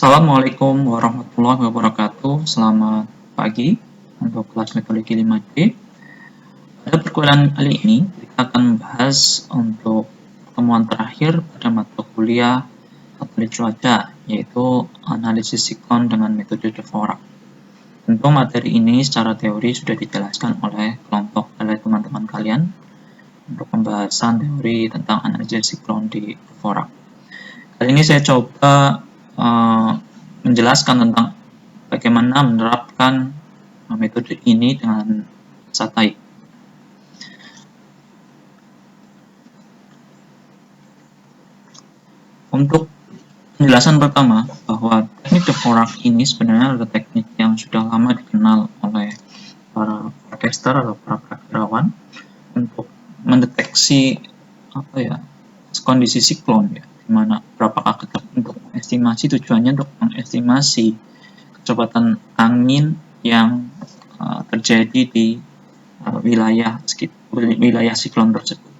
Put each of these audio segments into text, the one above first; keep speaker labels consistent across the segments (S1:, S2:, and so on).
S1: Assalamualaikum warahmatullahi wabarakatuh. Selamat pagi untuk kelas metodologi 5D. Pada perkuliahan kali ini, kita akan membahas untuk pertemuan terakhir pada mata kuliah satelit cuaca, yaitu analisis siklon dengan metode Dvorak. Tentu materi ini secara teori sudah dijelaskan oleh teman-teman kalian untuk pembahasan teori tentang analisis siklon di Dvorak. Kali ini saya coba menjelaskan tentang bagaimana menerapkan metode ini dengan satelit. Untuk penjelasan pertama, bahwa teknik Dvorak ini sebenarnya adalah teknik yang sudah lama dikenal oleh para podcaster atau para prakirawan untuk mendeteksi kondisi siklon, ya, dimana berapakah untuk mengestimasi, tujuannya untuk mengestimasi kecepatan angin yang terjadi di wilayah siklon tersebut.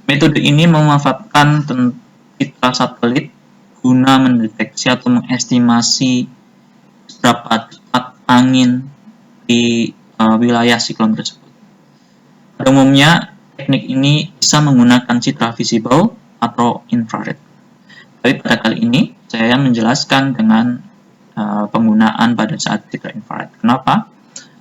S1: Metode ini memanfaatkan citra satelit guna mendeteksi atau mengestimasi berapa cepat angin di wilayah siklon tersebut. Pada umumnya, teknik ini bisa menggunakan citra visible atau infrared. Tapi pada kali ini, saya menjelaskan dengan penggunaan pada saat citra infrared. Kenapa?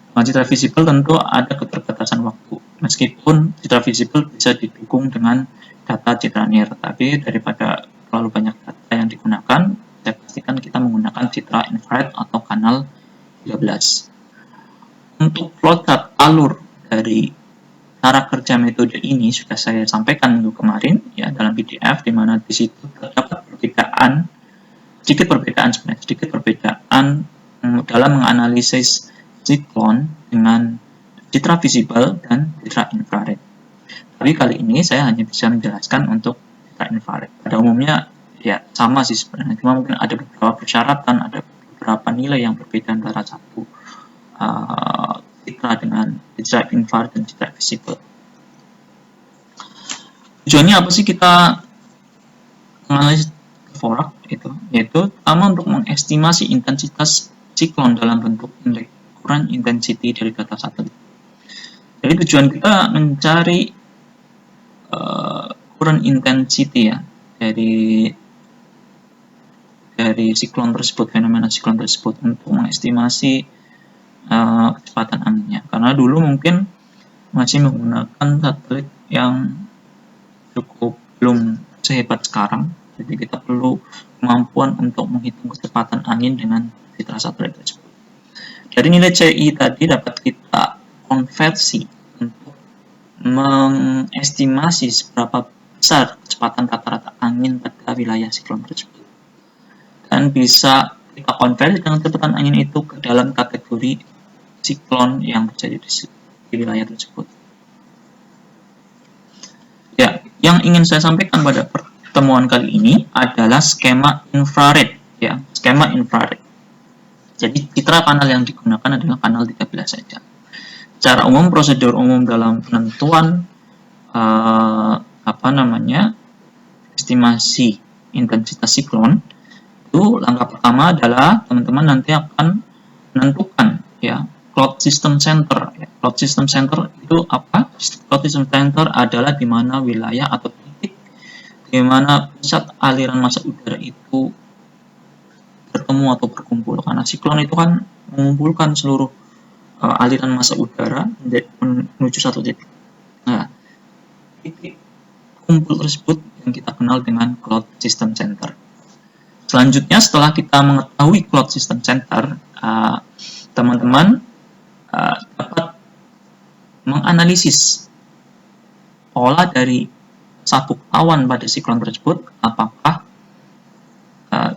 S1: Dengan citra visible tentu ada keterbatasan waktu. Meskipun citra visible bisa didukung dengan data citra near, tapi daripada terlalu banyak data yang digunakan, saya pastikan kita menggunakan citra infrared atau kanal 13. Untuk flowchart alur dari cara kerja metode ini sudah saya sampaikan minggu kemarin, ya, dalam PDF, di mana di situ terdapat sedikit perbedaan dalam menganalisis siklon dengan citra visible dan citra infrared. Tapi kali ini saya hanya bisa menjelaskan untuk citra infrared. Pada umumnya ya sama sih sebenarnya, cuma mungkin ada beberapa persyaratan, ada beberapa nilai yang berbeda antara satu citra dengan citra infrared dan citra visible. Tujuannya apa sih kita menganalisis Dvorak itu? Yaitu pertama untuk mengestimasi intensitas siklon dalam bentuk indeks ukuran intensity dari data satelit. Jadi tujuan kita mencari ukuran intensity, ya, dari siklon tersebut, fenomena siklon tersebut, untuk mengestimasi kecepatan anginnya. Karena dulu mungkin masih menggunakan satelit yang cukup belum sehebat sekarang, jadi kita perlu kemampuan untuk menghitung kecepatan angin dengan citra satelit tersebut. Dari nilai CI tadi dapat kita konversi untuk mengestimasi seberapa besar kecepatan rata-rata angin pada wilayah siklon tersebut, dan bisa kita konversi dengan kecepatan angin itu ke dalam kategori siklon yang terjadi di wilayah tersebut. Ya, yang ingin saya sampaikan pada pertemuan kali ini adalah skema infrared, ya, skema infrared. Jadi citra kanal yang digunakan adalah kanal 13 saja. Secara umum, prosedur umum dalam penentuan estimasi intensitas siklon itu, langkah pertama adalah teman-teman nanti akan menentukan, ya, cloud system center. Ya. Cloud system center itu apa? Cloud system center adalah di mana wilayah atau titik di mana pusat aliran massa udara itu bertemu atau berkumpul. Karena siklon itu kan mengumpulkan seluruh aliran massa udara menuju satu titik. Nah, titik kumpul tersebut yang kita kenal dengan cloud system center. Selanjutnya, setelah kita mengetahui cloud system center, teman-teman dapat menganalisis pola dari sabuk awan pada siklon tersebut, apakah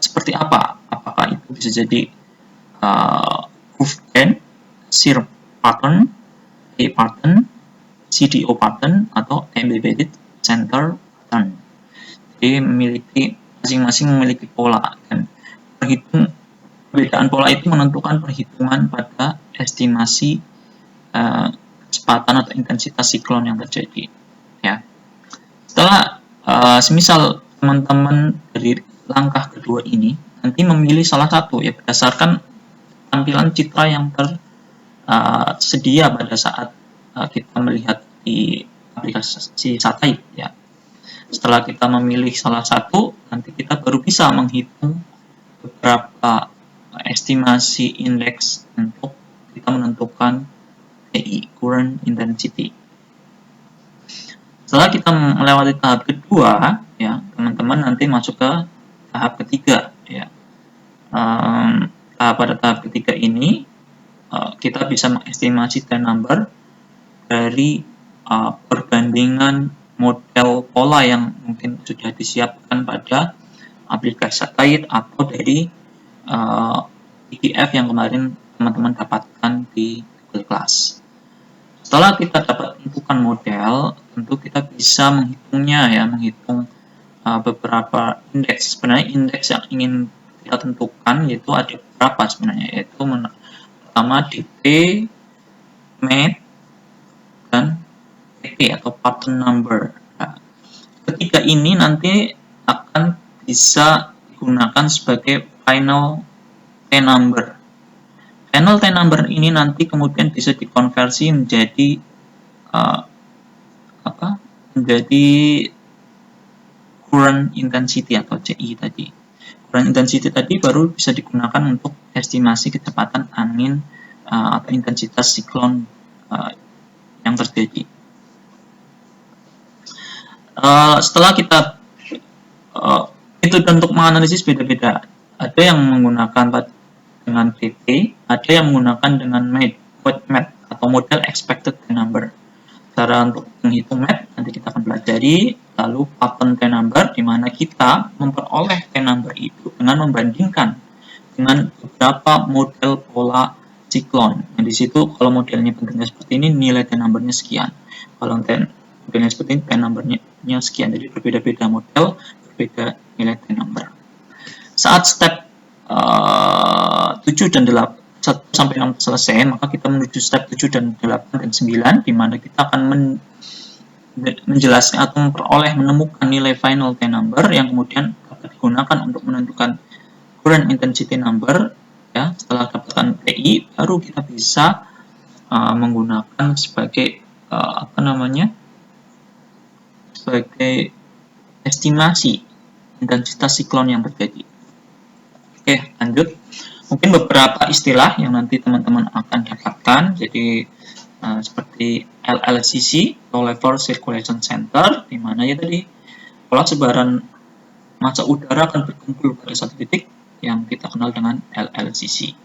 S1: seperti apa? Apakah itu bisa jadi groove band, shear pattern, A pattern, CDO pattern, atau embedded center pattern. Jadi masing-masing memiliki pola, dan perbedaan pola itu menentukan perhitungan pada estimasi kecepatan atau intensitas siklon yang terjadi, ya. Setelah semisal teman-teman dari langkah kedua ini nanti memilih salah satu ya berdasarkan tampilan citra yang tersedia pada saat kita melihat di aplikasi satelit ya. Setelah kita memilih salah satu, nanti kita baru bisa menghitung beberapa estimasi indeks untuk kita menentukan TI, current intensity. Setelah kita melewati tahap kedua, ya teman-teman nanti masuk ke tahap ketiga. Ya. Pada tahap ketiga ini kita bisa mengestimasi time number dari perbandingan model pola yang mungkin sudah disiapkan pada aplikasi satelit atau dari PDF yang kemarin teman-teman dapatkan di Google Class. Setelah kita dapat tentukan model, tentu kita bisa menghitungnya ya, menghitung beberapa indeks. Sebenarnya indeks yang ingin kita tentukan yaitu ada beberapa sebenarnya, yaitu pertama DP, MET, dan PP atau pattern number. Nah, ketiga ini nanti akan bisa digunakan sebagai final T number. Final T number ini nanti kemudian bisa dikonversi menjadi menjadi current intensity atau CI tadi. Current intensity tadi baru bisa digunakan untuk estimasi kecepatan angin atau intensitas siklon yang terjadi. Setelah kita metode untuk menganalisis beda-beda. Ada yang menggunakan dengan PP, ada yang menggunakan dengan MET atau model expected T number. Cara untuk menghitung MET nanti kita akan pelajari, lalu pattern T number di mana kita memperoleh T number itu dengan membandingkan dengan beberapa model pola siklon. Nah, di situ kalau modelnya bentuknya seperti ini, nilai T number-nya sekian. Kalau modelnya seperti ini, T number-nya sekian. Jadi berbeda-beda model, berbeda nilai T number. Saat step 7 dan 8 1 sampai 6 selesai, maka kita menuju step 7 dan 8 dan 9 di mana kita akan menjelaskan atau menemukan nilai final T number yang kemudian dapat digunakan untuk menentukan current intensity number ya. Setelah dapatkan TI baru kita bisa menggunakan sebagai sebagai estimasi intensitas siklon yang terjadi. Oke, lanjut. Mungkin beberapa istilah yang nanti teman-teman akan dapatkan, jadi seperti LLCC, Low Level Circulation Center, di mana ya tadi pola sebaran massa udara akan berkumpul pada satu titik yang kita kenal dengan LLCC.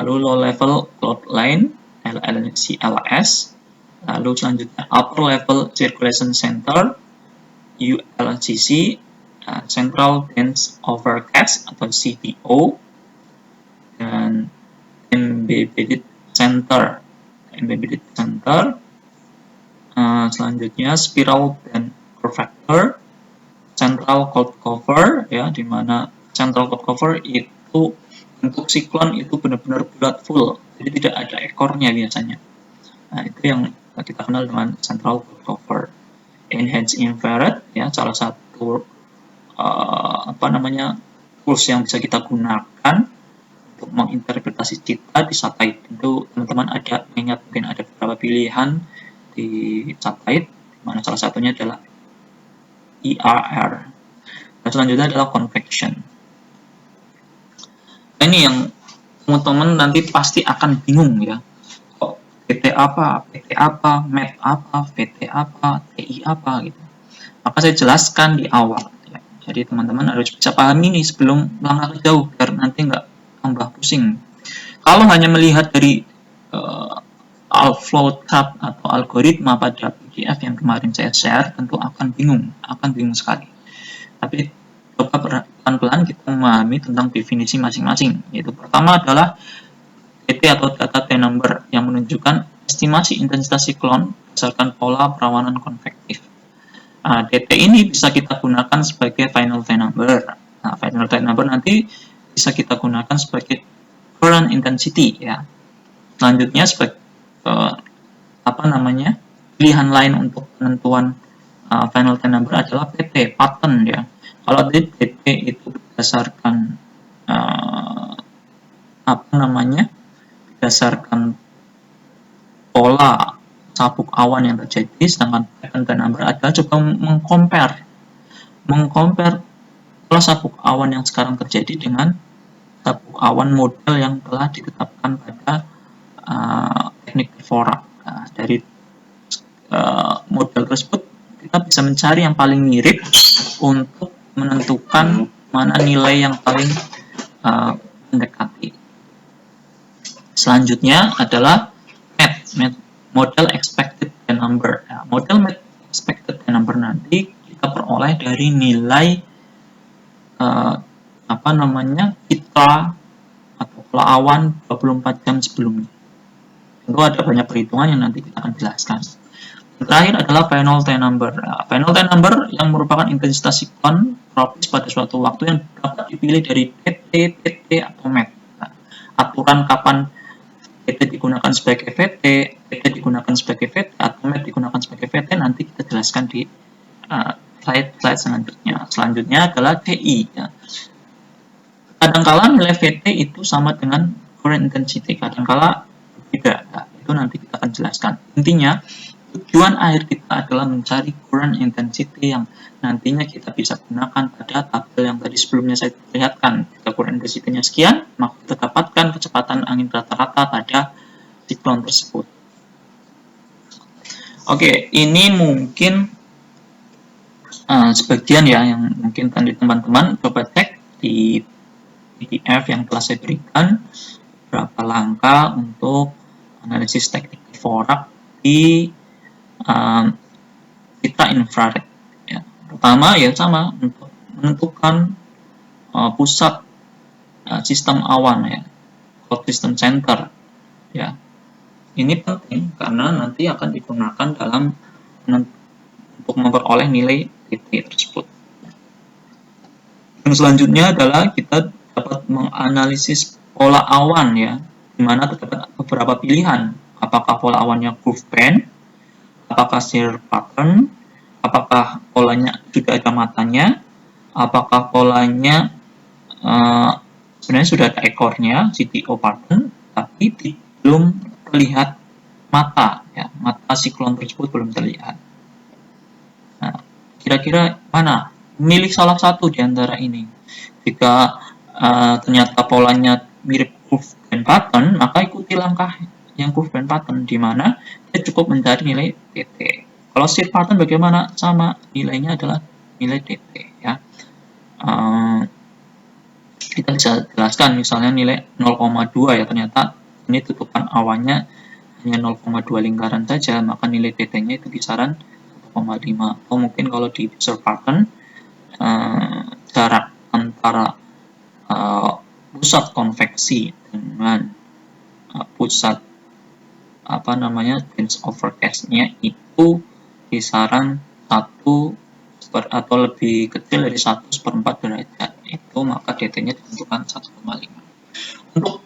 S1: Lalu Low Level Cloud Line, LLCLS, lalu selanjutnya Upper Level Circulation Center, ULCC, Central Dense Overcast atau CDO, dan Embedded Center. Selanjutnya Spiral dan Curvature, Central Cloud Cover ya, di mana Central Cloud Cover itu untuk siklon itu benar-benar bulat full, jadi tidak ada ekornya biasanya. Nah, itu yang kita kenal dengan Central Cloud Cover. Enhanced Infrared ya, salah satu tools yang bisa kita gunakan untuk menginterpretasi citra di satelit. Itu teman-teman ingat mungkin ada beberapa pilihan di satelit, mana salah satunya adalah IRR. Dan selanjutnya adalah convection. Nah, ini yang teman-teman nanti pasti akan bingung ya. Kok PT apa, MET apa, VT apa, TI apa gitu. Maka saya jelaskan di awal. Ya. Jadi teman-teman harus bisa pahami ini sebelum melangkah jauh biar nanti nggak tambah pusing. Kalau hanya melihat dari flowchart atau algoritma pada PDF yang kemarin saya share, tentu akan bingung sekali. Tapi coba pelan-pelan kita memahami tentang definisi masing-masing. Yaitu pertama adalah DT atau data T number yang menunjukkan estimasi intensitas siklon berdasarkan pola perawanan konvektif. DT ini bisa kita gunakan sebagai final T number. Nah, final T number nanti bisa kita gunakan sebagai current intensity ya. Selanjutnya sebagai pilihan lain untuk penentuan final T number adalah PT pattern ya. Kalau DT itu berdasarkan berdasarkan pola sabuk awan yang terjadi, sedangkan pattern dan number adalah coba mengcompare pola sabuk awan yang sekarang terjadi dengan sabuk awan model yang telah ditetapkan pada teknik Dvorak. Nah, dari model tersebut kita bisa mencari yang paling mirip untuk menentukan mana nilai yang paling mendekati. Selanjutnya adalah model expected number. Nah, model expected number nanti kita peroleh dari nilai fitra atau pola awan 24 jam sebelumnya. Tentu ada banyak perhitungan yang nanti kita akan jelaskan. Terakhir adalah penalty number. Penalty number yang merupakan intensitas siklon tropis pada suatu waktu yang dapat dipilih dari DT, PT, atau MET. Nah, aturan kapan PT digunakan sebagai VT, PT digunakan sebagai VT, atau MET digunakan sebagai VT nanti kita jelaskan di slide selanjutnya. Selanjutnya adalah TI. Ya. Kadangkala nilai VT itu sama dengan current intensity, kadangkala tidak. Nah, itu nanti kita akan jelaskan. Intinya, tujuan akhir kita adalah mencari current intensity yang nantinya kita bisa gunakan pada tabel yang tadi sebelumnya saya perlihatkan. Jika current intensity-nya sekian, maka kita dapatkan kecepatan angin rata-rata pada siklon tersebut. Oke, ini mungkin sebagian ya yang mungkin tadi teman-teman coba cek di PDF yang telah saya berikan beberapa langkah untuk analisis teknik Dvorak di fitra infrared. Ya. Pertama ya sama untuk menentukan pusat sistem awan ya, cold system center. Ya, ini penting karena nanti akan digunakan dalam untuk memperoleh nilai PT tersebut. Yang selanjutnya adalah kita dapat menganalisis pola awan ya, di mana terdapat beberapa pilihan. Apakah pola awannya groove band, apakah shear pattern, apakah polanya sudah ada matanya, apakah polanya sebenarnya sudah ada ekornya, CTO pattern, tapi belum terlihat mata, ya, mata siklon tersebut belum terlihat. Nah, kira-kira mana? Milih salah satu di antara ini. Jika ternyata polanya mirip groove band pattern, maka ikuti langkah yang groove band pattern, di mana dia cukup mencari nilai DT. Kalau shear pattern bagaimana? Sama, nilainya adalah nilai DT. Ya. Kita bisa jelaskan misalnya nilai 0,2 ya, ternyata ini tutupan awannya hanya 0,2 lingkaran saja, maka nilai DT-nya itu kisaran 1,5. Atau mungkin kalau di shear pattern jarak antara pusat konveksi dengan pusat dense overcast-nya itu kisaran 1 atau lebih kecil dari 1/4 derajat. Itu maka DT-nya ditentukan 1,5. Untuk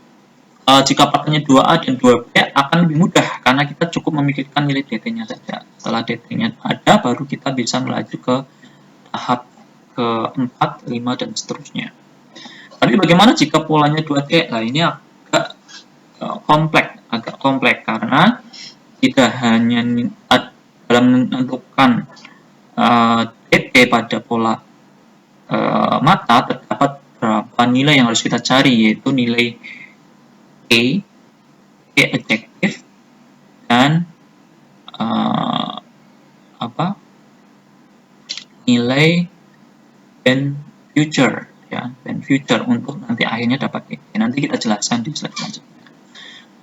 S1: jika patternnya 2A dan 2B akan lebih mudah karena kita cukup memikirkan nilai DT-nya saja. Setelah DT-nya ada, baru kita bisa melaju ke tahap ke-4, 5, dan seterusnya. Tapi bagaimana jika polanya 2T? Nah, ini agak kompleks karena tidak hanya dalam menentukan DT pada pola mata, terdapat beberapa nilai yang harus kita cari, yaitu nilai E ejective, dan nilai band future ya, band future untuk nanti akhirnya dapat DT. Nanti kita jelaskan di slide selanjutnya.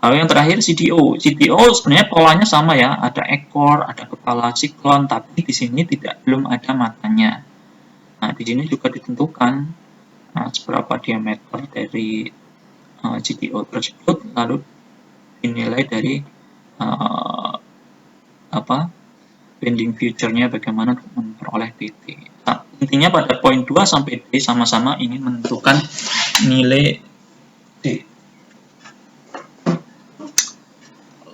S1: Lalu yang terakhir CTO. CTO sebenarnya polanya sama ya, ada ekor, ada kepala siklon, tapi di sini belum ada matanya. Nah, di sini juga ditentukan seberapa diameter dari CTO tersebut, lalu dinilai dari bending future-nya bagaimana untuk memperoleh DT. Nah, intinya pada poin 2 sampai D sama-sama ingin menentukan nilai D.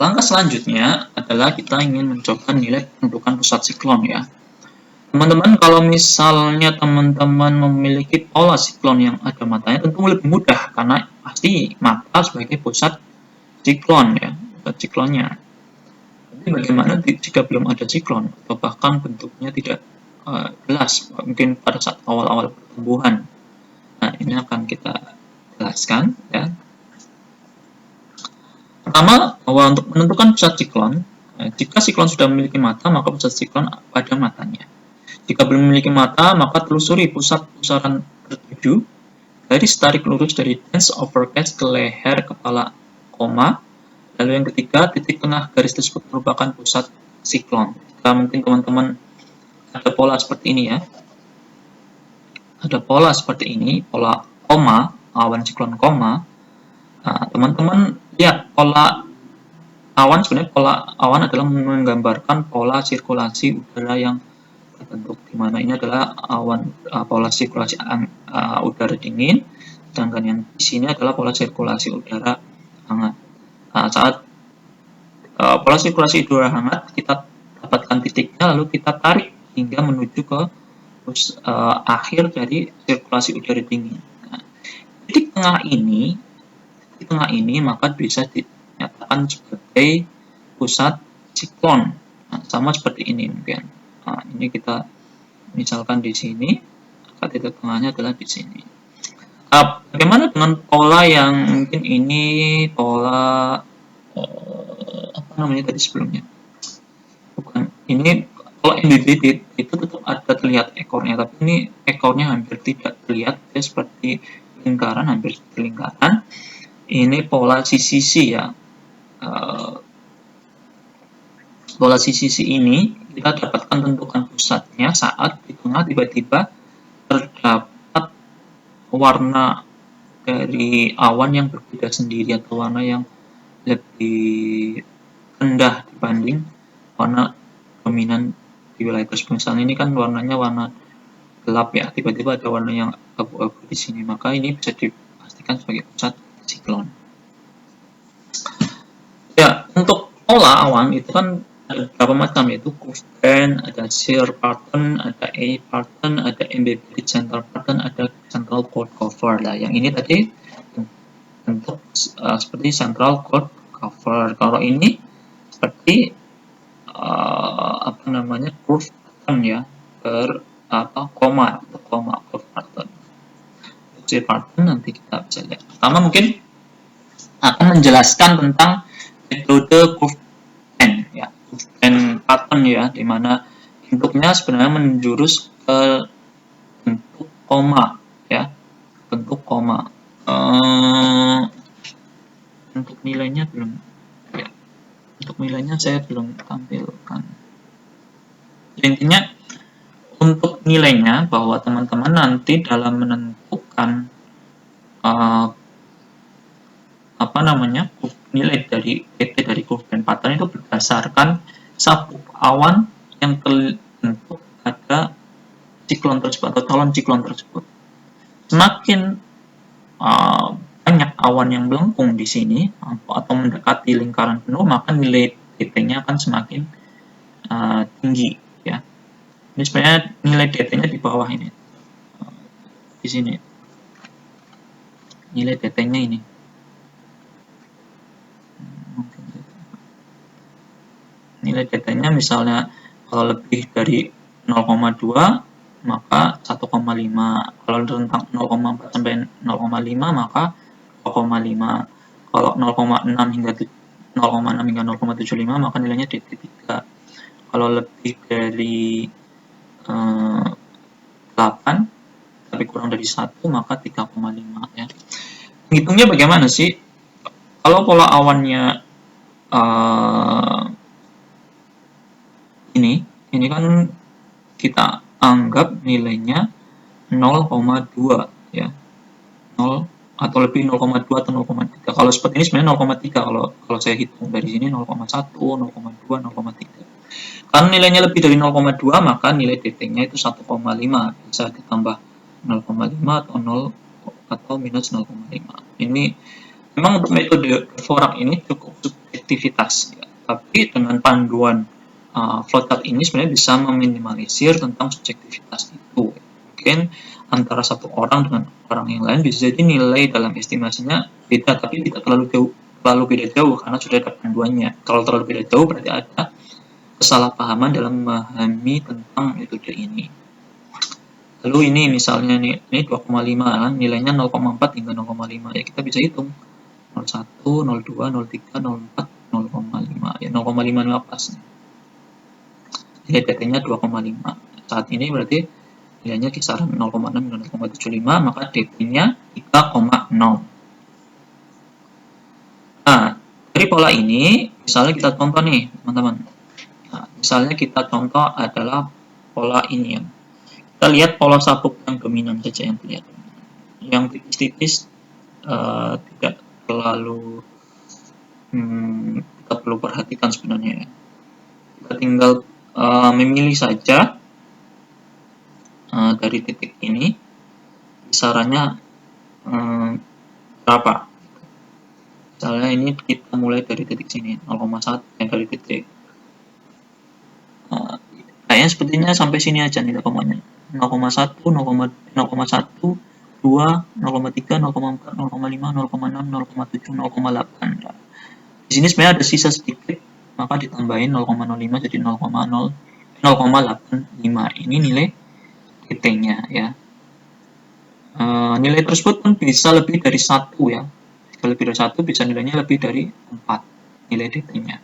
S1: Langkah selanjutnya adalah kita ingin mencoba nilai penentukan pusat siklon ya. Teman-teman, kalau misalnya teman-teman memiliki pola siklon yang ada matanya, tentu lebih mudah karena pasti pasti mata sebagai pusat siklon ya, pusat siklonnya. Tapi bagaimana jika belum ada siklon atau bahkan bentuknya tidak jelas, mungkin pada saat awal-awal pertumbuhan. Nah, ini akan kita jelaskan ya. Pertama, bahwa untuk menentukan pusat siklon, jika siklon sudah memiliki mata, maka pusat siklon pada matanya. Jika belum memiliki mata, maka telusuri pusat pusaran tertuju, garis tarik lurus dari dense overcast ke leher kepala koma. Lalu yang ketiga, titik tengah garis tersebut merupakan pusat siklon. Jika mungkin teman-teman ada pola seperti ini ya. Ada pola seperti ini, pola koma, awan siklon koma. Teman-teman lihat pola awan, sebenarnya pola awan adalah menggambarkan pola sirkulasi udara yang terbentuk, di mana ini adalah awan pola sirkulasi udara dingin, sedangkan yang di sini adalah pola sirkulasi udara hangat. Saat pola sirkulasi udara hangat, kita dapatkan titiknya, lalu kita tarik hingga menuju ke akhir dari sirkulasi udara dingin. Nah, titik tengah ini maka bisa dinyatakan sebagai pusat siklon. Nah, sama seperti ini mungkin. Nah, ini kita misalkan di sini, maka titik tengahnya adalah di sini. Bagaimana dengan pola yang mungkin ini pola apa namanya tadi sebelumnya? Bukan, ini kalau embedded itu tetap ada terlihat ekornya, tapi ini ekornya hampir tidak terlihat, ya seperti lingkaran, hampir seperti lingkaran. Ini pola sisi ya. Pola sisi ini kita dapatkan tentukan pusatnya saat di tengah tiba-tiba terdapat warna dari awan yang berbeda sendiri atau warna yang lebih rendah dibanding warna dominan di wilayah tersebut. Misalnya ini kan warnanya warna gelap ya, tiba-tiba ada warna yang abu-abu di sini, maka ini bisa dipastikan sebagai pusat siklon. Ya, untuk pola awan itu kan ada beberapa macam, yaitu curve band, ada shear pattern, ada A pattern, ada embedded central pattern, ada central cold cover. Nah, yang ini tadi bentuk seperti central cold cover. Kalau ini seperti apa namanya curve pattern ya, koma curve pattern. Shear pattern nanti kita bisa lihat. Pertama mungkin akan menjelaskan tentang metode curve band ya. Dan pattern ya, dimana bentuknya sebenarnya menjurus ke bentuk koma ya, bentuk koma. Untuk nilainya belum ya, untuk nilainya saya belum tampilkan. Intinya untuk nilainya bahwa teman-teman nanti dalam menentukan apa namanya nilai dari PT dari curve band pattern itu berdasarkan sabuk awan yang terbentuk pada siklon tersebut atau calon siklon tersebut. Semakin banyak awan yang melengkung di sini atau mendekati lingkaran penuh, maka nilai DT-nya akan semakin tinggi ya. Ini sebenarnya nilai DT-nya di bawah ini, di sini nilai DT-nya ini. Nilai DT-nya misalnya kalau lebih dari 0,2 maka 1,5, kalau tentang 0,4 sampai 0,5 maka 2,5, kalau 0,6 hingga 0,6 hingga 0,75 maka nilainya DT3, kalau lebih dari 8 tapi kurang dari 1 maka 3,5 ya. Hitungnya bagaimana sih? Kalau pola awannya ini kan kita anggap nilainya 0,2 ya, 0 atau lebih 0,2 atau 0,3. Kalau seperti ini sebenarnya 0,3 kalau saya hitung dari sini 0,1, 0,2, 0,3. Karena nilainya lebih dari 0,2 maka nilai DT-nya itu 1,5, bisa ditambah 0,5 atau 0 atau minus 0,5. Ini memang untuk metode Dvorak ini cukup subjektivitas ya. Tapi dengan panduan flowchart ini sebenarnya bisa meminimalisir tentang subjektivitas itu. Mungkin antara satu orang dengan orang yang lain, bisa jadi nilai dalam estimasinya beda, tapi tidak terlalu beda jauh karena sudah ada panduannya. Kalau terlalu beda jauh berarti ada kesalahpahaman dalam memahami tentang metode ini. Lalu ini misalnya nih, ini 2,5 kan, nilainya 0,4 hingga 0,5 ya, kita bisa hitung 0,1, 0,2, 0,3, 0,4, 0,5 ya, 0,5 pas. Nilai DT-nya 2,5. Saat ini berarti nilainya kisaran 0,6 hingga 0,75, maka DT-nya 3,0. Nah, dari pola ini, misalnya kita contoh nih, teman-teman. Nah, misalnya kita contoh adalah pola ini ya. Kita lihat pola sabuk yang dominan saja yang terlihat. Yang tipis-tipis tidak terlalu kita perlu perhatikan sebenarnya ya. Kita tinggal memilih saja dari titik ini kisarannya berapa. Misalnya ini kita mulai dari titik sini 0,1 dari titik kayaknya sepertinya sampai sini aja nih komanya 0,1, 0,1, 2, 0,3, 0,4, 0,5, 0,6, 0,7, 0,8. Di sini sebenarnya ada sisa sedikit, maka ditambahin 0,05 jadi 0,85. Ini nilai DT-nya ya. Nilai tersebut pun bisa lebih dari 1 ya. Jika lebih dari 1 bisa nilainya lebih dari 4 nilai DT-nya.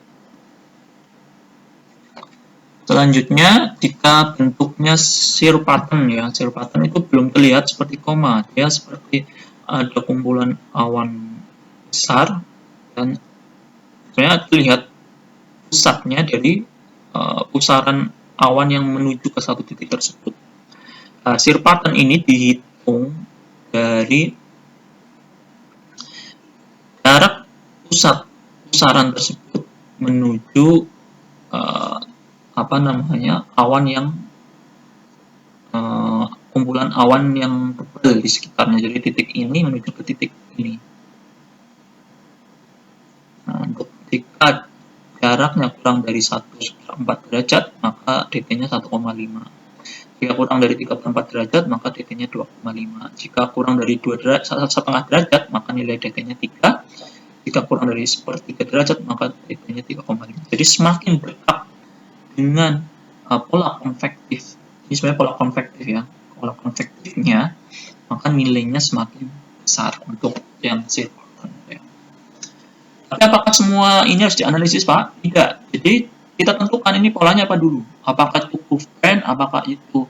S1: Selanjutnya, jika bentuknya shear pattern ya, shear pattern itu belum terlihat seperti koma, dia seperti ada kumpulan awan besar dan sebenarnya terlihat pusatnya dari pusaran awan yang menuju ke satu titik tersebut. Shear pattern ini dihitung dari jarak pusat pusaran tersebut menuju awan yang kumpulan awan yang tebal di sekitarnya. Jadi titik ini menuju ke titik ini. Nah, jika jaraknya kurang dari 1/4 derajat, maka DT-nya 1,5. Jika kurang dari 3/4 derajat, maka DT-nya 2,5. Jika kurang dari 1,5 derajat, maka nilai DT-nya 3. Jika kurang dari 1/3 derajat, maka DT-nya 3,5. Jadi semakin dekat dengan pola konvektif, ini sebenarnya pola konvektif ya, pola konvektifnya, maka nilainya semakin besar untuk yang shear pattern ya. Tapi apakah semua ini harus dianalisis Pak? Tidak. Jadi kita tentukan ini polanya apa dulu. Apakah itu curve band, apakah itu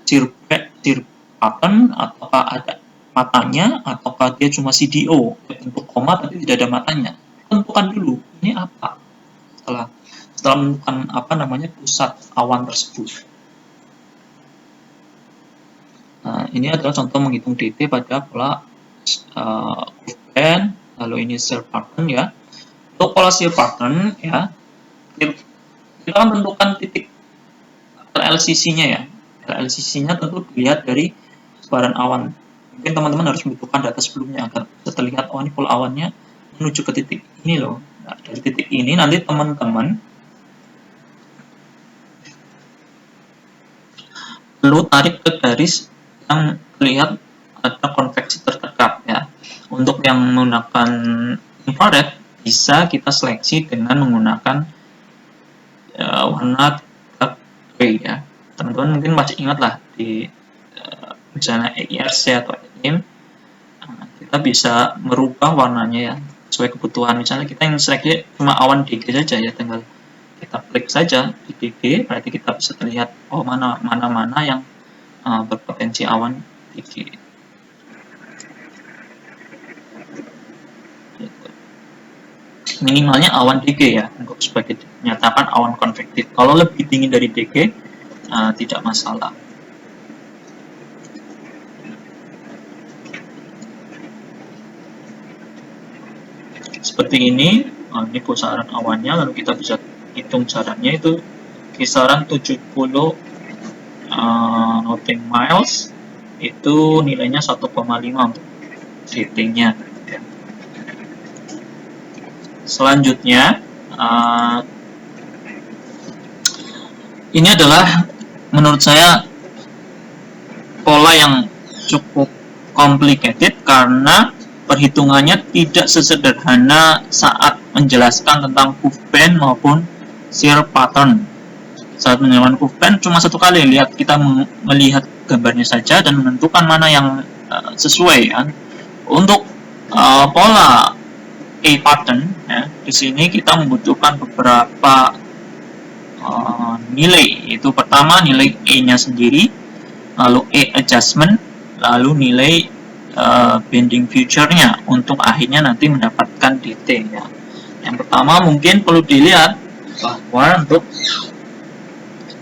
S1: shear pattern, ataukah ada matanya, ataukah dia cuma CDO, bentuk koma tapi tidak ada matanya. Tentukan dulu ini apa. Setelah menentukan pusat awan tersebut. Nah, ini adalah contoh menghitung DT pada pola curve band, lalu ini shear pattern ya. Untuk pola shear pattern ya, kita akan tentukan titik LCC-nya ya. LCC-nya tentu dilihat dari sebaran awan. Mungkin teman-teman harus membutuhkan data sebelumnya agar bisa terlihat ini pola awannya menuju ke titik ini loh. Nah, dari titik ini nanti teman-teman perlu tarik ke garis yang terlihat ada konveksi terdekat ya. Untuk yang menggunakan infrared bisa kita seleksi dengan menggunakan warna gray ya. Teman-teman mungkin masih ingat lah di misalnya EIRC atau EIM, kita bisa merubah warnanya ya sesuai kebutuhan. Misalnya kita yang seleksi cuma awan DG saja ya, tinggal kita klik saja di DG, berarti kita bisa terlihat mana yang berpotensi awan DG. Minimalnya awan DG ya, untuk sebagai menyatakan awan konvektif. Kalau lebih tinggi dari DG, tidak masalah. Seperti ini pusaran awannya, lalu kita bisa hitung jaraknya itu kisaran 70 nautic miles, itu nilainya 1,5 untuk DT-nya. Selanjutnya, ini adalah menurut saya pola yang cukup complicated karena perhitungannya tidak sesederhana saat menjelaskan tentang curve band maupun shear pattern. Saat menjelaskan curve band cuma satu kali lihat, kita melihat gambarnya saja dan menentukan mana yang sesuai kan. Untuk pola A pattern ya, di sini kita membutuhkan beberapa nilai. Itu pertama nilai E-nya sendiri, lalu E adjustment, lalu nilai bending feature-nya untuk akhirnya nanti mendapatkan DT ya. Yang pertama mungkin perlu dilihat bahwa untuk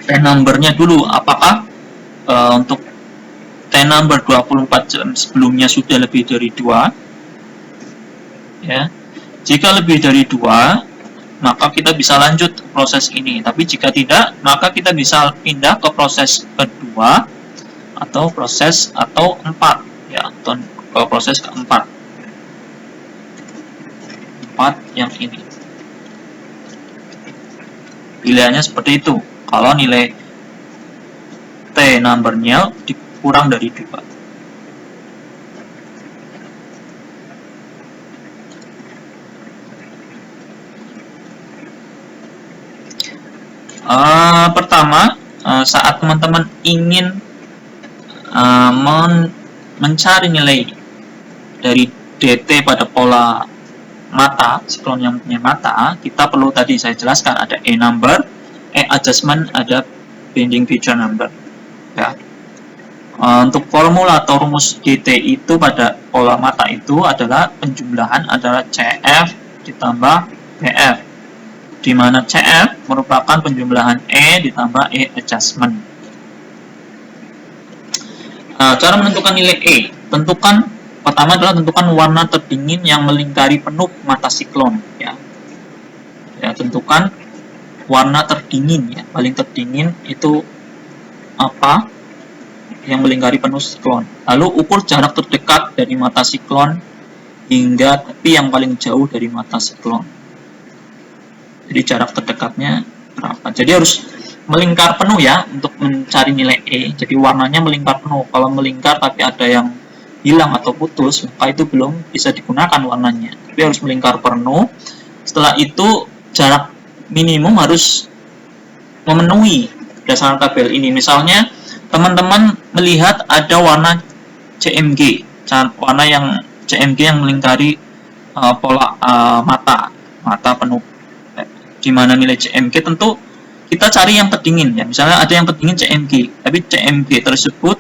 S1: T-number-nya dulu, apakah untuk T-number 24 jam sebelumnya sudah lebih dari 2 ya. Jika lebih dari 2, maka kita bisa lanjut proses ini. Tapi jika tidak, maka kita bisa pindah ke proses kedua atau 4 ya, atau ke proses keempat. 4 yang ini. Pilihannya seperti itu. Kalau nilai T number-nya dikurang dari 2. Pertama, saat teman-teman ingin mencari nilai dari DT pada pola mata, siklon yang punya mata, kita perlu tadi saya jelaskan ada E number, E adjustment, ada bending feature number. Ya. Untuk formula atau rumus DT itu pada pola mata itu adalah penjumlahan adalah CF ditambah BF, di mana CF merupakan penjumlahan E ditambah E adjustment. Cara menentukan nilai E, pertama adalah tentukan warna terdingin yang melingkari penuh mata siklon. Ya, tentukan warna terdingin ya, paling terdingin itu apa? Yang melingkari penuh siklon. Lalu ukur jarak terdekat dari mata siklon hingga tepi yang paling jauh dari mata siklon. Jadi jarak terdekatnya berapa? Jadi harus melingkar penuh ya untuk mencari nilai E. Jadi warnanya melingkar penuh. Kalau melingkar tapi ada yang hilang atau putus, maka itu belum bisa digunakan warnanya. Tapi harus melingkar penuh. Setelah itu jarak minimum harus memenuhi berdasarkan tabel ini. Misalnya teman-teman melihat ada warna CMG, warna yang CMG yang melingkari pola mata penuh. Di mana nilai CMG tentu kita cari yang terdingin ya. Misalnya ada yang terdingin CMG, tapi CMG tersebut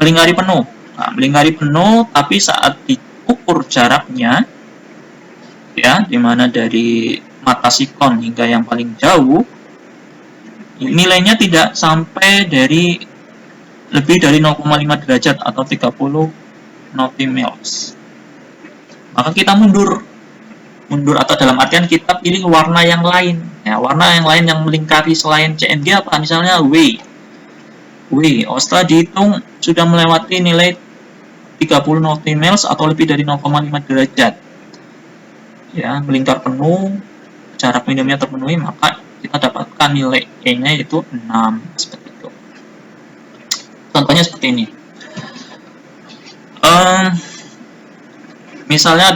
S1: melingkari penuh. Nah, melingkari penuh, tapi saat diukur jaraknya ya, di mana dari mata siklon hingga yang paling jauh, nilainya tidak sampai dari lebih dari 0,5 derajat atau 30 notmils. Maka kita mundur atau dalam artian kita pilih warna yang lain ya, warna yang lain yang melingkari selain CMG apa, misalnya W. Setelah dihitung sudah melewati nilai 30 notmils atau lebih dari 0,5 derajat ya, melingkar penuh, jarak minimumnya terpenuhi, maka kita dapatkan nilai E-nya yaitu 6 seperti itu. Contohnya seperti ini. Misalnya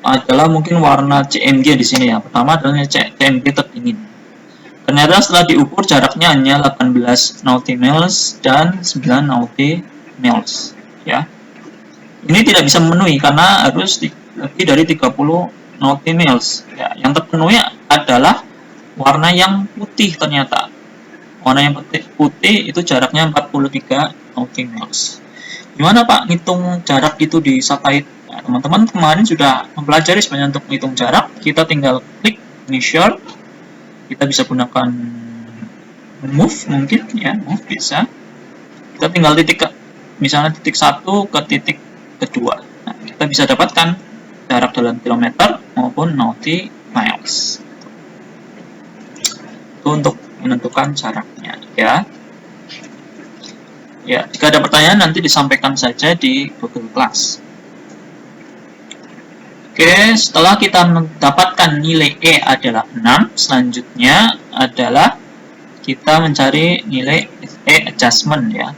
S1: adalah mungkin warna CMG di sini ya. Pertama adalah CMG terdingin. Ternyata setelah diukur jaraknya hanya 18 notmils dan 9 notmils ya. Ini tidak bisa memenuhi karena harus lebih dari 30 notmils ya. Yang terpenuhi adalah warna yang putih ternyata. Warna yang putih itu jaraknya 43 notmils. Gimana Pak ngitung jarak itu di satelit? Teman-teman kemarin sudah mempelajari sebenarnya untuk menghitung jarak. Kita tinggal klik measure. Kita bisa gunakan move mungkin ya, move bisa. Kita tinggal misalnya titik 1 ke titik kedua. Nah, kita bisa dapatkan jarak dalam kilometer maupun notmils. Itu untuk menentukan jaraknya ya. Ya, jika ada pertanyaan nanti disampaikan saja di Google Class. Oke, setelah kita mendapatkan nilai E adalah 6, selanjutnya adalah kita mencari nilai E adjustment ya.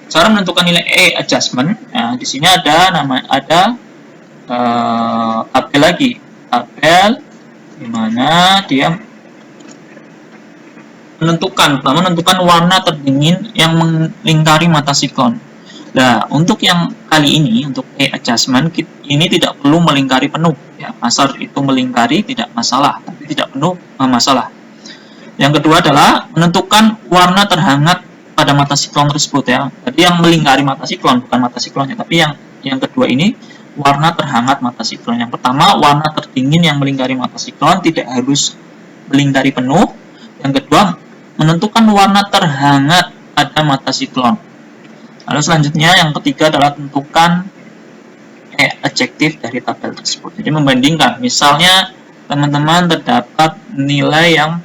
S1: Cara menentukan nilai E adjustment, nah, di sini ada tabel lagi, tabel dimana dia menentukan warna terdingin yang melingkari mata siklon. Nah, untuk yang kali ini, untuk E adjustment, ini tidak perlu melingkari penuh. Ya, asal itu melingkari tidak masalah, tapi tidak penuh masalah. Yang kedua adalah menentukan warna terhangat pada mata siklon tersebut ya. Jadi yang melingkari mata siklon, bukan mata siklonnya, tapi yang kedua ini warna terhangat mata siklon. Yang pertama, warna terdingin yang melingkari mata siklon tidak harus melingkari penuh. Yang kedua, menentukan warna terhangat pada mata siklon. Lalu selanjutnya yang ketiga adalah tentukan adjektif dari tabel tersebut. Jadi membandingkan, misalnya teman-teman terdapat nilai yang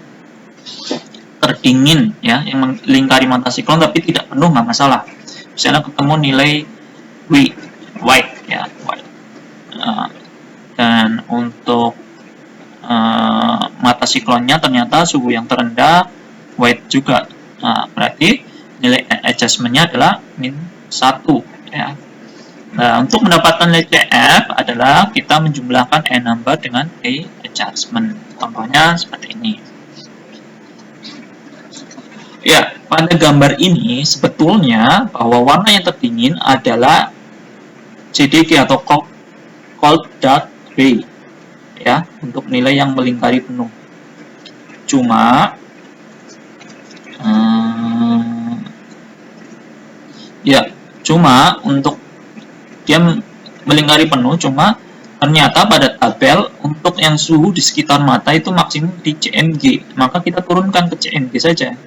S1: terdingin ya, yang melingkari mata siklon tapi tidak penuh, nggak masalah. Misalnya ketemu nilai white ya, white. Dan untuk mata siklonnya ternyata suhu yang terendah white juga. Nah, berarti nilai adjustment-nya adalah -1 ya. Nah, untuk mendapatkan nilai CF adalah kita menjumlahkan E number dengan E adjustment. Contohnya seperti ini. Ya, pada gambar ini sebetulnya bahwa warna yang terdingin adalah CDG atau cold dark gray ya, untuk nilai yang melingkari penuh. Cuma untuk dia melingkari penuh, cuma ternyata pada tabel untuk yang suhu di sekitar mata itu maksimum di CMG, maka kita turunkan ke CMG saja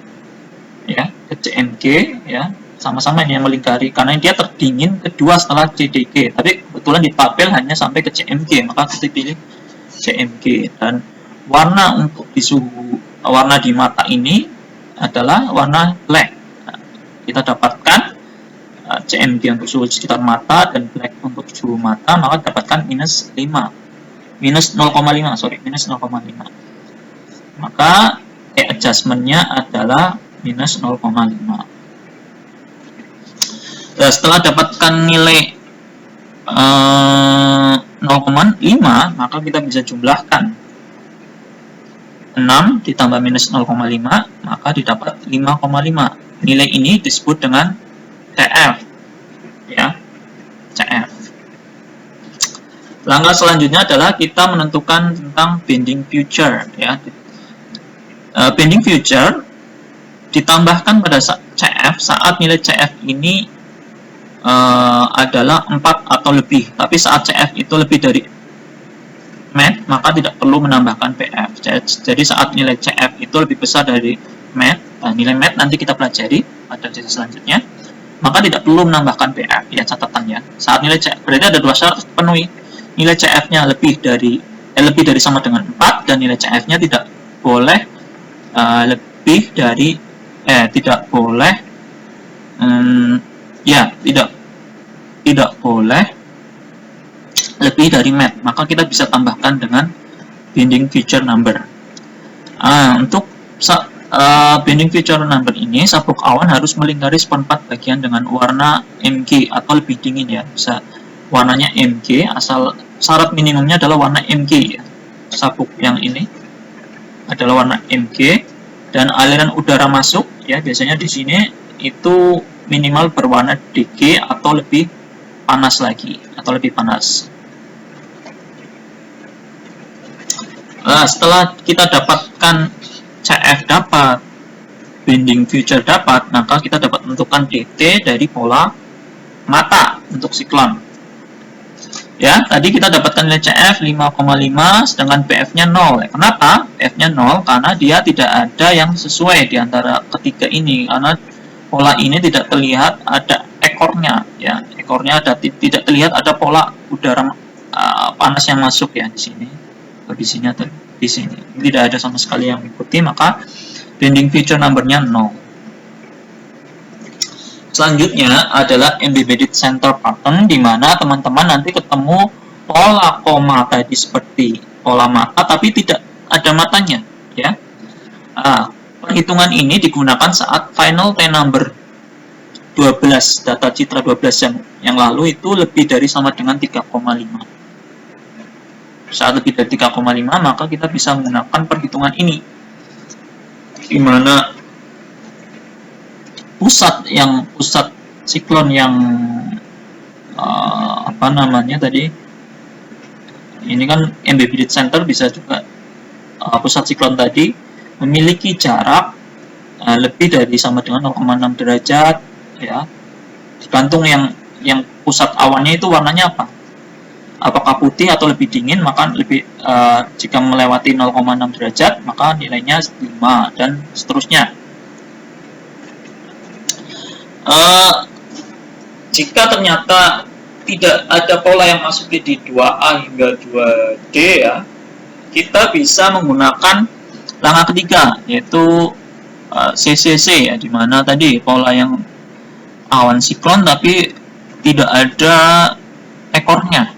S1: ya, ke CMG ya, sama-sama ini yang melingkari karena dia terdingin kedua setelah CDG, tapi kebetulan di tabel hanya sampai ke CMG, maka kita pilih CMG. Dan warna untuk di suhu, warna di mata ini adalah warna black. Nah, kita dapatkan CMG untuk suhu sekitar mata dan black untuk suhu mata, maka dapatkan -0,5. Maka adjustment-nya adalah -0,5. Nah, setelah dapatkan nilai 0,5, maka kita bisa jumlahkan 6 ditambah -0,5, maka didapat 5,5. Nilai ini disebut dengan CF ya, CF. Langkah selanjutnya adalah kita menentukan tentang bending feature ya. Bending feature ditambahkan pada CF saat nilai CF ini adalah 4 atau lebih, tapi saat CF itu lebih dari MET, maka tidak perlu menambahkan PF. Jadi saat nilai CF itu lebih besar dari MET, nilai MET nanti kita pelajari pada sesi selanjutnya, maka tidak perlu menambahkan PF ya, catatannya. Saat nilai CF, berarti ada dua syarat terpenuhi. Nilai CF-nya lebih dari sama dengan 4, dan nilai CF-nya tidak boleh tidak boleh lebih dari MET, maka kita bisa tambahkan dengan bending feature number. Untuk bending feature number ini, sabuk awan harus melingkari seperempat bagian dengan warna MG atau lebih dingin ya, bisa warnanya MG, asal syarat minimumnya adalah warna MG ya. Sabuk yang ini adalah warna MG, dan aliran udara masuk ya, biasanya di sini itu minimal berwarna DG atau lebih panas lagi, atau lebih panas. Setelah kita dapatkan CF dapat, bending feature dapat, maka kita dapat menentukan DT dari pola mata untuk siklon. Ya, tadi kita dapatkan nilai CF 5,5, sedangkan PF-nya 0. Kenapa? PF-nya 0 karena dia tidak ada yang sesuai di antara ketiga ini, karena pola ini tidak terlihat ada ekornya ya, ekornya tidak terlihat ada pola udara panas yang masuk ya di sini, di sini atau di sini tidak ada sama sekali yang mengikuti, maka bending feature number-nya 0. Selanjutnya adalah embedded center pattern, di mana teman-teman nanti ketemu pola koma tadi seperti pola mata tapi tidak ada matanya ya. Perhitungan ini digunakan saat final T number 12, data citra 12 yang lalu itu lebih dari sama dengan 3,5. Saat lebih dari 3,5 maka kita bisa menggunakan perhitungan ini, di mana pusat siklon yang apa namanya tadi, ini kan embedded center, bisa juga pusat siklon tadi memiliki jarak lebih dari sama dengan 0,6 derajat ya, tergantung yang pusat awannya itu warnanya apa, apakah putih atau lebih dingin, maka jika melewati 0,6 derajat maka nilainya 5 dan seterusnya. Jika ternyata tidak ada pola yang masuk di 2A hingga 2D ya, kita bisa menggunakan langkah ketiga, yaitu CCC ya, dimana tadi pola yang awan siklon tapi tidak ada ekornya.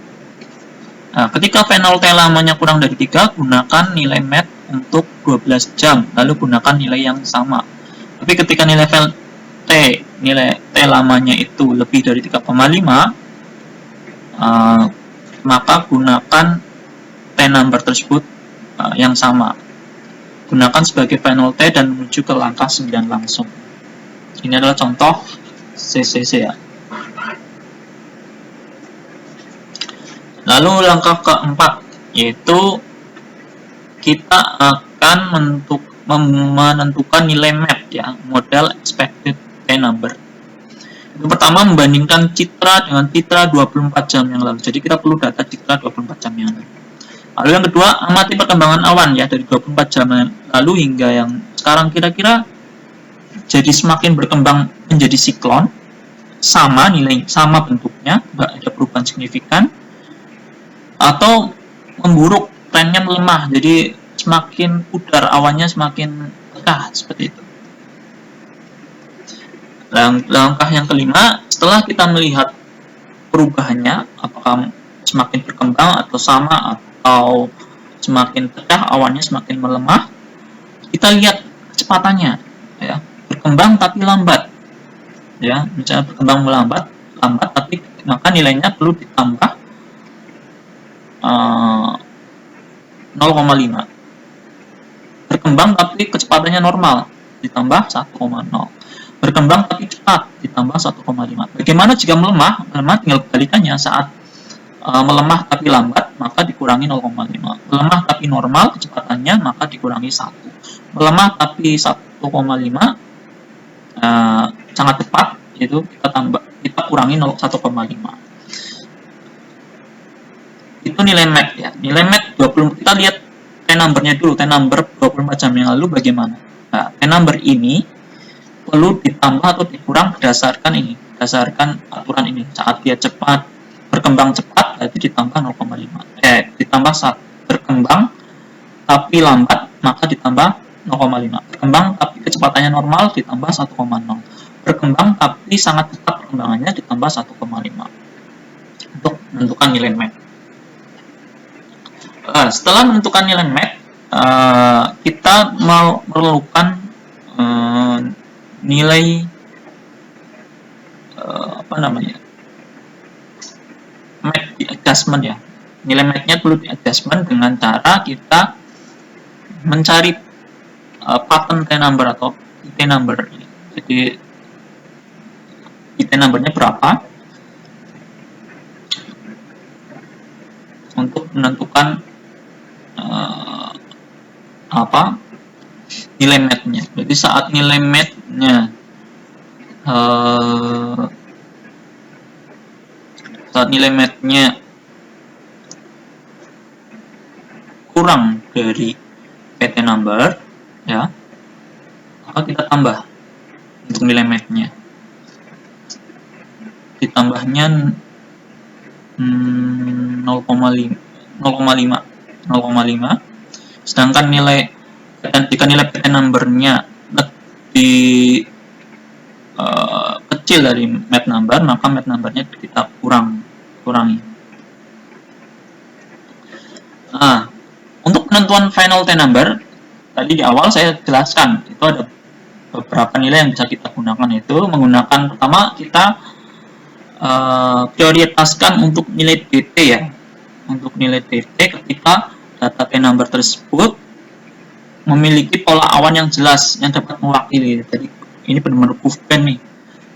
S1: Nah, ketika final T lamanya kurang dari 3, gunakan nilai MET untuk 12 jam, lalu gunakan nilai yang sama. Tapi ketika nilai T lamanya itu lebih dari 3,5, maka gunakan T number tersebut yang sama. Gunakan sebagai final T dan menuju ke langkah 9 langsung. Ini adalah contoh CCC ya. Lalu langkah keempat, yaitu kita akan menentukan nilai MET ya, model expected T number. Yang pertama, membandingkan citra dengan citra 24 jam yang lalu. Jadi kita perlu data citra 24 jam yang lalu. Lalu yang kedua, amati perkembangan awan ya dari 24 jam lalu hingga yang sekarang, kira-kira jadi semakin berkembang menjadi siklon, sama bentuknya, nggak ada perubahan signifikan, atau memburuk, trennya melemah, jadi semakin pudar awannya, semakin pecah, seperti itu. Langkah yang kelima, setelah kita melihat perubahannya, apakah semakin berkembang atau sama atau semakin pecah, awannya semakin melemah, kita lihat kecepatannya ya, berkembang tapi lambat ya, misalnya berkembang lambat tapi maka nilainya perlu ditambah 0,5. Berkembang tapi kecepatannya normal, ditambah 1,0. Berkembang tapi cepat, ditambah 1,5. Bagaimana jika melemah? Melemah tinggal kebalikannya, saat melemah tapi lambat maka dikurangi 0,5. Melemah tapi normal kecepatannya maka dikurangi 1. Melemah tapi 1,5 sangat cepat, yaitu kita kurangi 1,5. Itu nilai MET ya. Nilai MET 20, kita lihat T number-nya dulu, T number 24 jam yang lalu bagaimana. Nah, T number ini perlu ditambah atau dikurang berdasarkan aturan ini. Saat dia berkembang cepat, berarti ditambah 0,5. Ditambah 1. Berkembang tapi lambat, maka ditambah 0,5. Berkembang tapi kecepatannya normal, ditambah 1,0. Berkembang tapi sangat cepat perkembangannya, ditambah 1,5. Untuk menentukan nilai MET. Setelah menentukan nilai MET, kita memerlukan nilai MET di adjustment ya. Nilai MET-nya perlu di adjustment dengan cara kita mencari pattern T number atau IT number. Jadi IT number-nya berapa untuk menentukan nilai MET-nya. Jadi saat nilai MET-nya kurang dari PT number ya, maka kita tambah untuk nilai MET-nya. Ditambahnya 0,5. Sedangkan jika nilai PT number-nya lebih kecil dari MET number, maka MET number-nya kita kurangi. Untuk penentuan final T number, tadi di awal saya jelaskan itu ada beberapa nilai yang bisa kita gunakan, itu menggunakan pertama kita prioritaskan untuk nilai dt ya, untuk nilai dt ketika data t-number tersebut memiliki pola awan yang jelas yang dapat mewakili. Jadi ini benar-benar GoofBand nih,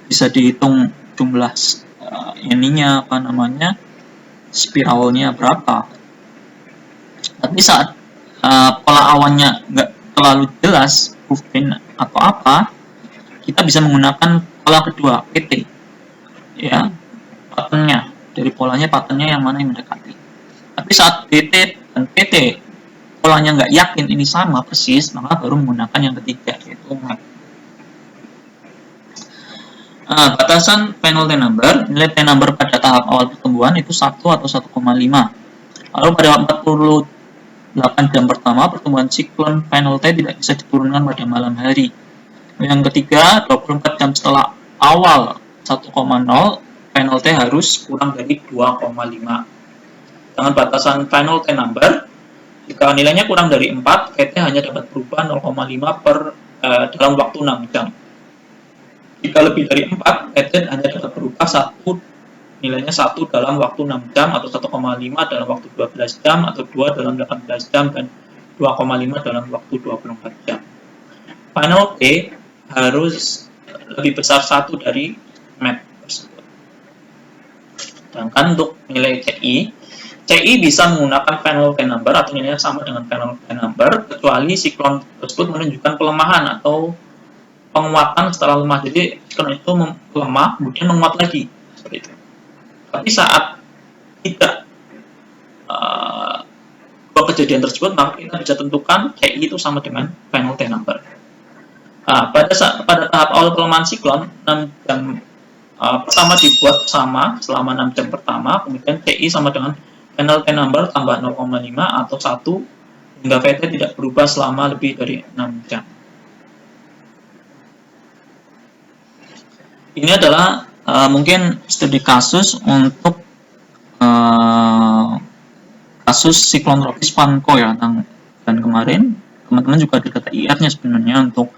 S1: bisa dihitung jumlah ininya apa namanya spiralnya berapa. Tapi saat pola awannya nggak terlalu jelas GoofBand atau apa, kita bisa menggunakan pola kedua PT ya, patternnya dari polanya, patternnya yang mana yang mendekati. Tapi saat DT dan PT polanya nggak yakin ini sama persis, maka baru menggunakan yang ketiga, yaitu map. Batasan panel t-number, nilai t-number pada tahap awal pertumbuhan itu 1 atau 1,5. Lalu pada 48 jam pertama, pertumbuhan siklon panel T tidak bisa diturunkan pada malam hari. Yang ketiga, 24 jam setelah awal 1,0, panel T harus kurang dari 2,5. Dengan batasan panel t-number, jika nilainya kurang dari 4, PT hanya dapat berubah 0,5 dalam waktu 6 jam. Jika lebih dari 4, PT hanya dapat berubah nilainya 1 dalam waktu 6 jam, atau 1,5 dalam waktu 12 jam, atau 2 dalam 18 jam, dan 2,5 dalam waktu 24 jam. Panel T harus lebih besar 1 dari map tersebut. Sedangkan untuk nilai CI bisa menggunakan panel t-number atau nilainya sama dengan panel t-number, kecuali siklon tersebut menunjukkan pelemahan atau penguatan setelah lemah. Jadi siklon itu lemah kemudian menguat lagi seperti itu. Tapi saat tidak dua kejadian tersebut, maka kita bisa tentukan CI itu sama dengan panel t-number. Pada tahap awal pelemahan siklon, 6 jam pertama dibuat sama selama 6 jam pertama, kemudian CI sama dengan panel t-number tambah 0,5 atau 1 hingga VT tidak berubah selama lebih dari 6 jam. Ini adalah mungkin studi kasus untuk kasus siklon tropis Panco ya, dan kemarin teman-teman juga ada data IR-nya sebenarnya untuk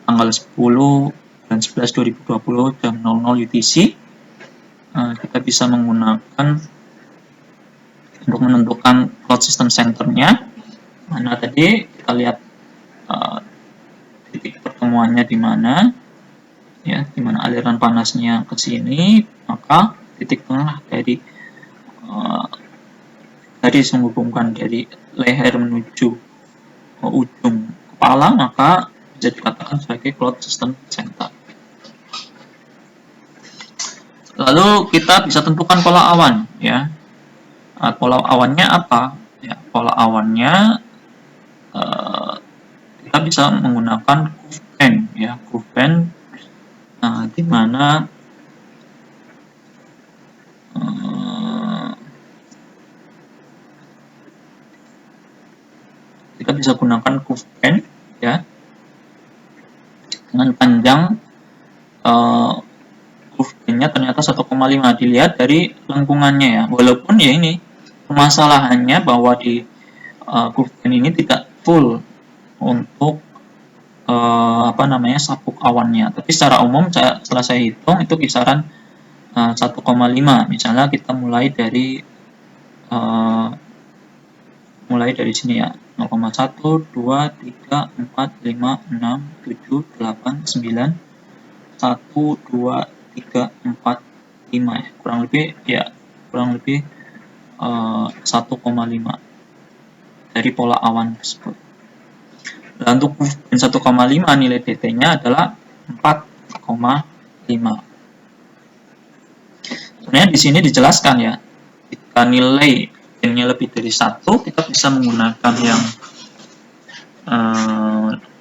S1: tanggal 10 dan 11 2020 jam 00 UTC. Kita bisa menggunakan untuk menentukan cloud system centernya. Mana tadi kita lihat titik pertemuannya di mana, ya, di mana aliran panasnya ke sini, maka titik tengah dari garis menghubungkan dari leher menuju ujung kepala, maka bisa dikatakan sebagai cloud system center. Lalu kita bisa tentukan pola awan, ya. Pola awannya apa? Ya, pola awannya kita bisa menggunakan GoofBand, ya, GoofBand, di mana kita bisa gunakan GoofBand, ya, dengan panjang GoofBand-nya ternyata 1,5. Dilihat dari lengkungannya ya, walaupun ya ini permasalahannya bahwa di GoofBand ini tidak full untuk sabuk awannya, tapi secara umum setelah saya hitung itu kisaran 1,5. Misalnya kita mulai dari sini ya, 0,1, 2, 3, 4, 5, 6, 7, 8, 9, 1, 2, 3, 4, 5 ya, kurang lebih 1,5 dari pola awan tersebut. Dan untuk GoofBand 1,5 nilai dt-nya adalah 4,5. Sebenarnya di sini dijelaskan ya, jika nilai n-nya lebih dari 1, kita bisa menggunakan yang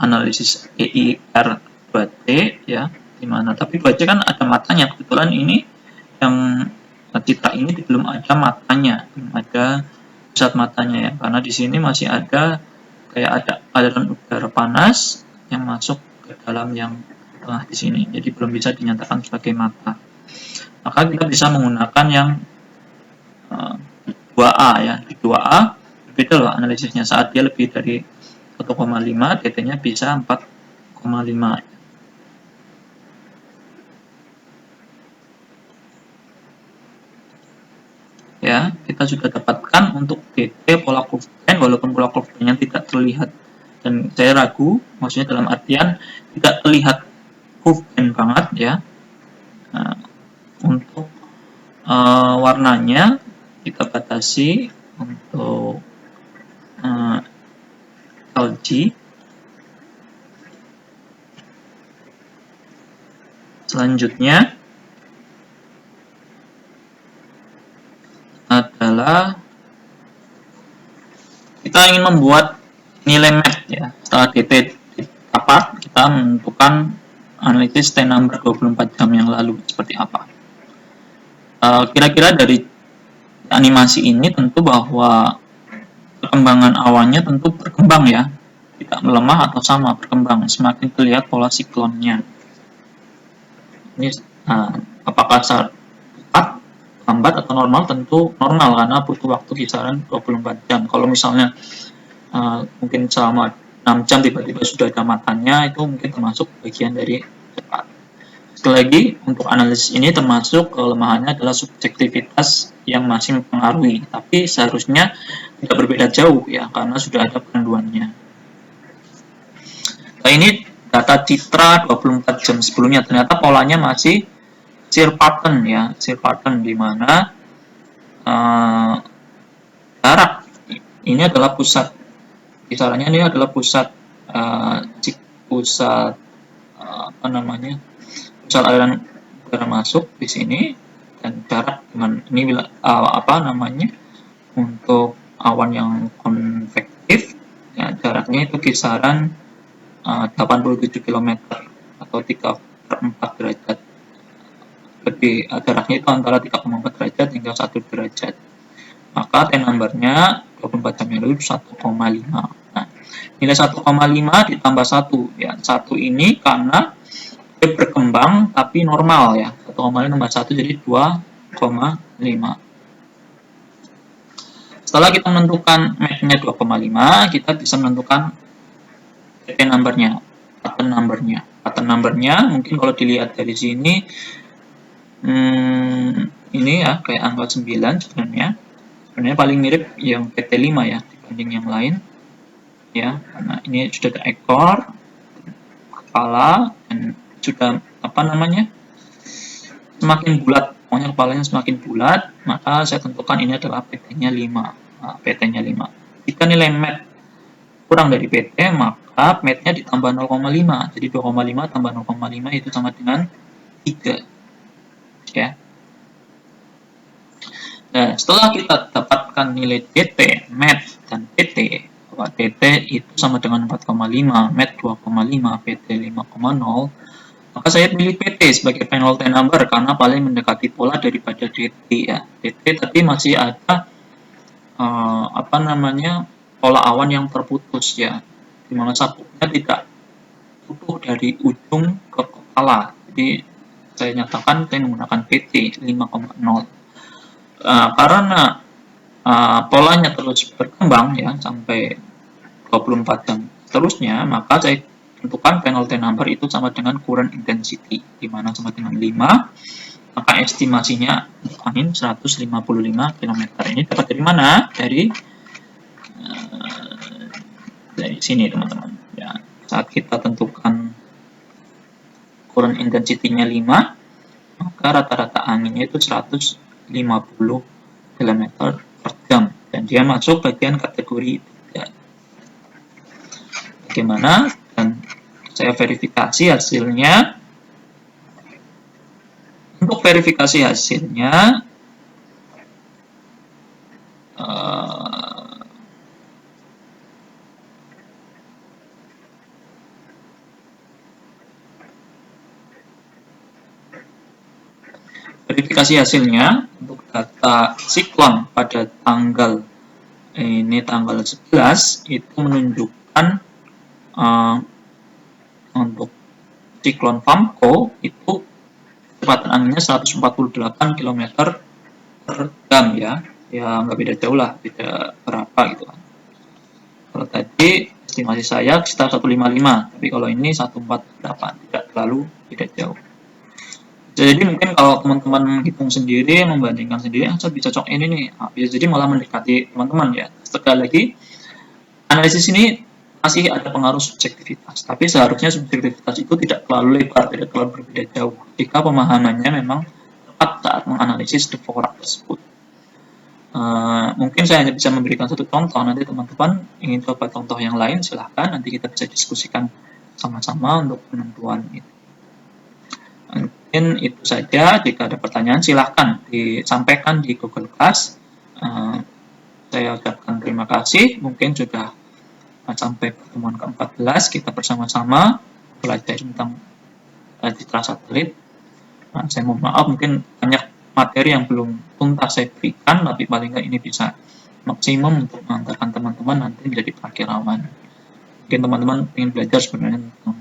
S1: analisis EIR 2T ya, dimana tapi 2C kan ada matanya. Kebetulan ini yang citra ini belum ada matanya, belum ada pusat matanya ya, karena di sini masih ada kayak ada aliran udara panas yang masuk ke dalam yang tengah di sini, jadi belum bisa dinyatakan sebagai mata. Maka kita bisa menggunakan yang 2A ya. Di 2A berbeda loh analisisnya, saat dia lebih dari 1,5, dt-nya bisa 4,5. Ya, kita sudah dapatkan untuk dt pola curve band, walaupun pola curve band-nya tidak terlihat, dan saya ragu, maksudnya dalam artian tidak terlihat curve band banget ya. Nah, untuk warnanya kita batasi untuk LG. Selanjutnya adalah kita ingin membuat nilai mat ya. Setelah dt dapat, kita menentukan analisis time number 24 jam yang lalu seperti apa. Kira-kira dari animasi ini tentu bahwa perkembangan awannya tentu berkembang ya, tidak melemah atau sama, berkembang, semakin terlihat pola siklonnya. Ini apakah cepat, lambat atau normal? Tentu normal karena butuh waktu kisaran 24 jam. Kalau misalnya mungkin selama 6 jam tiba-tiba sudah ada matanya, itu mungkin termasuk bagian dari cepat. Sekali lagi, untuk analisis ini termasuk kelemahannya adalah subjektivitas yang masih mempengaruhi, tapi seharusnya tidak berbeda jauh ya, karena sudah ada panduannya. Nah, ini data citra 24 jam sebelumnya, ternyata polanya masih shear pattern ya, shear pattern di mana jarak ini adalah pusat, kisarannya ini adalah pusat pusat aliran udara masuk di sini, dan jarak dengan ini untuk awan yang konvektif ya, jaraknya itu kisaran 87 km atau 3/4 derajat. Lebih jaraknya itu antara 3,4 derajat hingga 1 derajat. Maka time number-nya 24 jam yang lalu 1,5. Nah, nilai 1,5 ditambah 1 ya. 1 ini karena dia berkembang tapi normal ya. 1,5 tambah 1 jadi 2,5. Setelah kita menentukan mat-nya 2,5, kita bisa menentukan pt number-nya, pattern number-nya. Pattern number-nya mungkin kalau dilihat dari sini ini ya kayak angka 9 sebenarnya. Sebenarnya paling mirip yang PT5 ya dibanding yang lain. Ya, karena ini sudah ada ekor, kepala, dan sudah semakin bulat, pokoknya kepalanya semakin bulat, maka saya tentukan ini adalah PT-nya 5. Nah, PT-nya 5. Jika nilai mat kurang dari PT, maka mat-nya ditambah 0,5. Jadi 2,5 tambah 0,5 itu sama dengan 3. Ya. Nah, setelah kita dapatkan nilai DT, mat, dan PT, bahwa DT itu sama dengan 4,5, mat 2,5, PT 5,0, maka saya pilih PT sebagai penalty number karena paling mendekati pola daripada DT ya. DT tadi masih ada pola awan yang terputus ya, dimana sabuknya tidak utuh dari ujung ke kepala. Jadi saya nyatakan saya menggunakan PT 5,0. Karena polanya terus berkembang ya sampai 24 jam seterusnya, maka saya tentukan penalty number itu sama dengan current intensity, di mana sama dengan 5, maka estimasinya angin 155 km. Ini dapat dari mana? Dari sini teman-teman. Ya, saat kita tentukan current intensity-nya 5, maka rata-rata anginnya itu 150 km per jam, dan dia masuk bagian kategori 3. Bagaimana? Dan saya verifikasi hasilnya. Untuk verifikasi hasilnya, untuk data siklon pada tanggal 11 itu menunjukkan untuk siklon Famco itu kecepatan anginnya 148 km per jam ya. Ya nggak beda jauh lah, beda berapa gitu kan. Kalau tadi estimasi saya sekitar 155, tapi kalau ini 148, tidak terlalu beda jauh. Jadi mungkin kalau teman-teman hitung sendiri, membandingkan sendiri, lebih cocok ini nih, bisa jadi malah mendekati teman-teman ya. Sekali lagi, analisis ini masih ada pengaruh subjektivitas, tapi seharusnya subjektivitas itu tidak terlalu lebar, tidak terlalu berbeda jauh, jika pemahamannya memang tepat saat menganalisis the forecast tersebut. Mungkin saya hanya bisa memberikan satu contoh, nanti teman-teman ingin coba contoh yang lain, silahkan, nanti kita bisa diskusikan sama-sama untuk penentuan itu. Mungkin itu saja. Jika ada pertanyaan silahkan disampaikan di Google Class. Saya ucapkan terima kasih. Mungkin sudah sampai pertemuan ke-14 kita bersama-sama belajar tentang citra satelit. Saya mohon maaf mungkin banyak materi yang belum tuntas saya berikan, tapi paling nggak ini bisa maksimum untuk mengantarkan teman-teman nanti menjadi prakirawan. Mungkin teman-teman ingin belajar sebenarnya tentang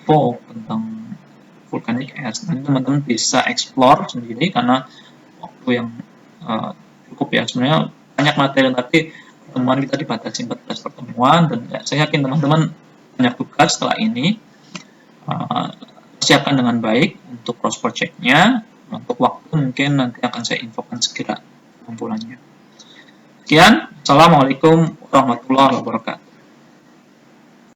S1: fog, tentang volcanic ash, nanti teman-teman bisa explore sendiri karena waktu yang cukup ya. Sebenarnya banyak materi, tapi pertemuan kita dibatasi 14 pertemuan, dan ya, saya yakin teman-teman banyak tugas setelah ini. Siapkan dengan baik untuk cross project-nya. Untuk waktu mungkin nanti akan saya infokan segera kumpulannya. Sekian, Assalamualaikum warahmatullahi wabarakatuh.